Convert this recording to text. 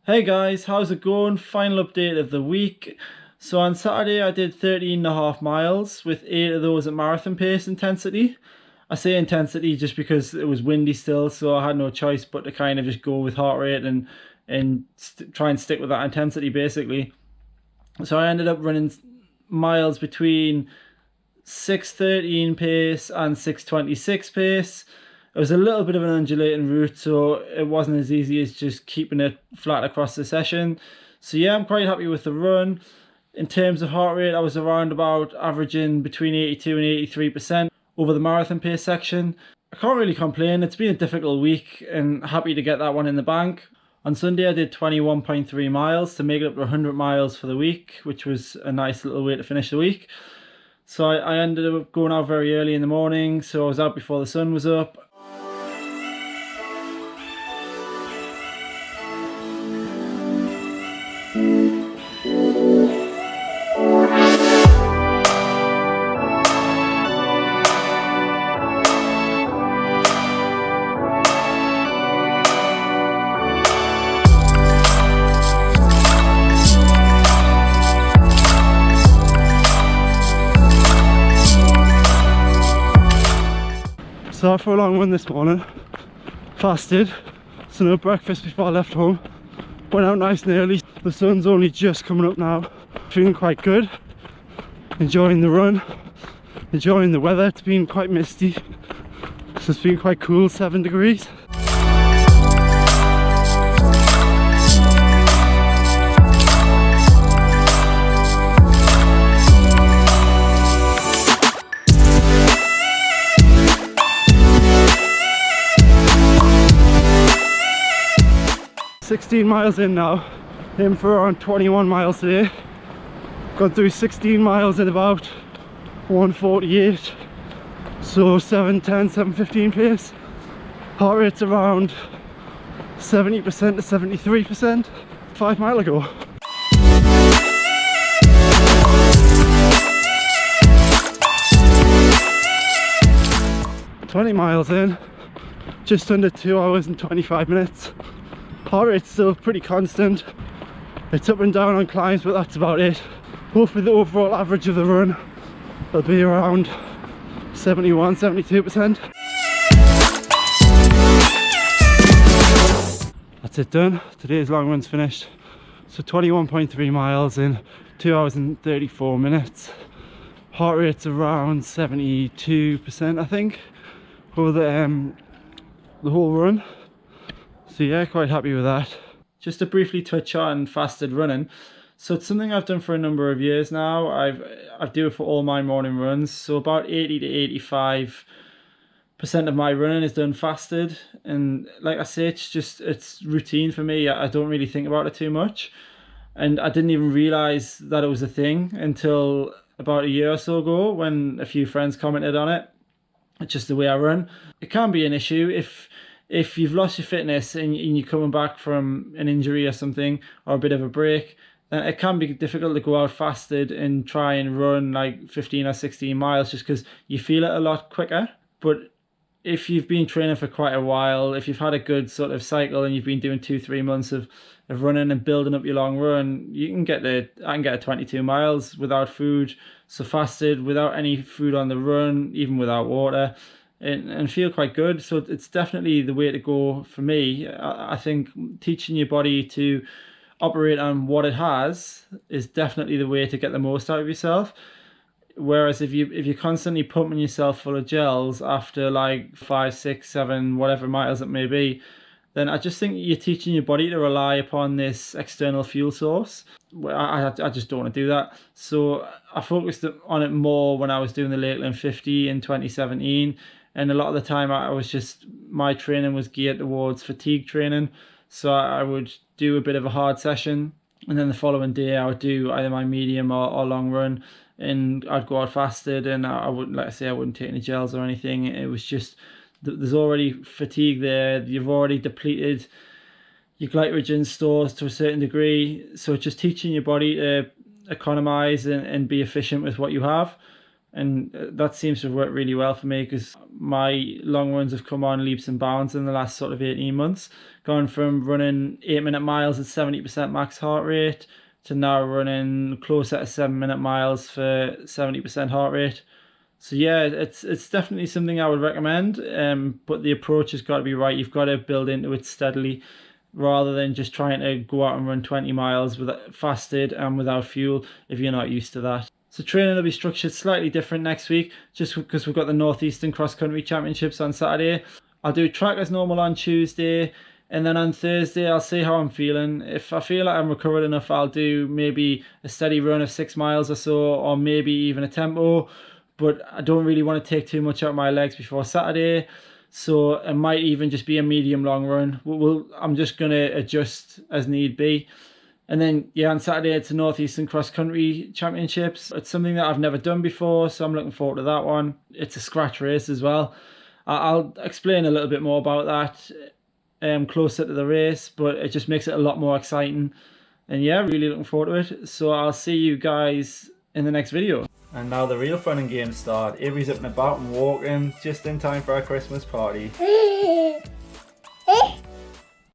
Hey guys, how's it going? Final update of the week. So on Saturday I did 13.5 miles with 8 of those at marathon pace intensity. I say intensity just because it was windy still, so I had no choice but to kind of just go with heart rate and try and stick with that intensity basically. So I ended up running miles between 6:13 pace and 6:26 pace. It was a little bit of an undulating route, so it wasn't as easy as just keeping it flat across the session. So yeah, I'm quite happy with the run. In terms of heart rate, I was around about averaging between 82 and 83% over the marathon pace section. I can't really complain. It's been a difficult week and happy to get that one in the bank. On Sunday I did 21.3 miles to make it up to 100 miles for the week, which was a nice little way to finish the week. So I ended up going out very early in the morning, so I was out before the sun was up. So out for a long run this morning, fasted, so no breakfast before I left home. Went out nice and early, the sun's only just coming up now. Feeling quite good, enjoying the run, enjoying the weather. It's been quite misty, so it's been quite cool, 7 degrees. 16 miles in now, aiming for around 21 miles today. Gone through 16 miles in about 1:48, so 7:10, 7:15 pace. Heart rate's around 70% to 73%. 5 mile ago. "20 miles in, just under 2 hours and 25 minutes. Heart rate's still pretty constant. It's up and down on climbs, but that's about it. Hopefully the overall average of the run will be around 71, 72%. That's it done. Today's long run's finished. So 21.3 miles in 2 hours and 34 minutes. Heart rate's around 72%, I think, over the whole run. So yeah, quite happy with that. Just to briefly touch on fasted running. So it's something I've done for a number of years now. I do it for all my morning runs. So about 80 to 85% of my running is done fasted. And like I say, it's routine for me. I don't really think about it too much. And I didn't even realize that it was a thing until about a year or so ago when a few friends commented on it. It's just the way I run. It can be an issue if you've lost your fitness and you're coming back from an injury or something, or a bit of a break, then it can be difficult to go out fasted and try and run like 15 or 16 miles just because you feel it a lot quicker. But if you've been training for quite a while, if you've had a good sort of cycle and you've been doing 2-3 months of running and building up your long run, I can get to 22 miles without food. So fasted, without any food on the run, even without water, and feel quite good. So it's definitely the way to go for me. I think teaching your body to operate on what it has is definitely the way to get the most out of yourself. Whereas if you're constantly pumping yourself full of gels after like 5, 6, 7, whatever miles it may be, then I just think you're teaching your body to rely upon this external fuel source. I just don't want to do that. So I focused on it more when I was doing the Lakeland 50 in 2017. And a lot of the time my training was geared towards fatigue training. So I would do a bit of a hard session, and then the following day I would do either my medium or long run, and I'd go out fasted, and I wouldn't, like I say, I wouldn't take any gels or anything. It was just, there's already fatigue there. You've already depleted your glycogen stores to a certain degree. So just teaching your body to economize and be efficient with what you have. and that seems to have worked really well for me because my long runs have come on leaps and bounds in the last sort of 18 months, gone from running 8-minute miles at 70% max heart rate to now running closer to 7-minute miles for 70% heart rate. So yeah, it's definitely something I would recommend, but the approach has got to be right. You've got to build into it steadily rather than just trying to go out and run 20 miles fasted and without fuel if you're not used to that. So training will be structured slightly different next week, just because we've got the Northeastern Cross Country Championships on Saturday. I'll do track as normal on Tuesday, and then on Thursday I'll see how I'm feeling. If I feel like I'm recovered enough, I'll do maybe a steady run of 6 miles or so, or maybe even a tempo, but I don't really want to take too much out of my legs before Saturday. So it might even just be a medium long run. I'm just going to adjust as need be. And then, yeah, on Saturday, it's the Northeastern Cross Country Championships. It's something that I've never done before, so I'm looking forward to that one. It's a scratch race as well. I'll explain a little bit more about that closer to the race, but it just makes it a lot more exciting. And yeah, really looking forward to it. So I'll see you guys in the next video. And now the real fun and games start. Avery's up and about and walking just in time for our Christmas party.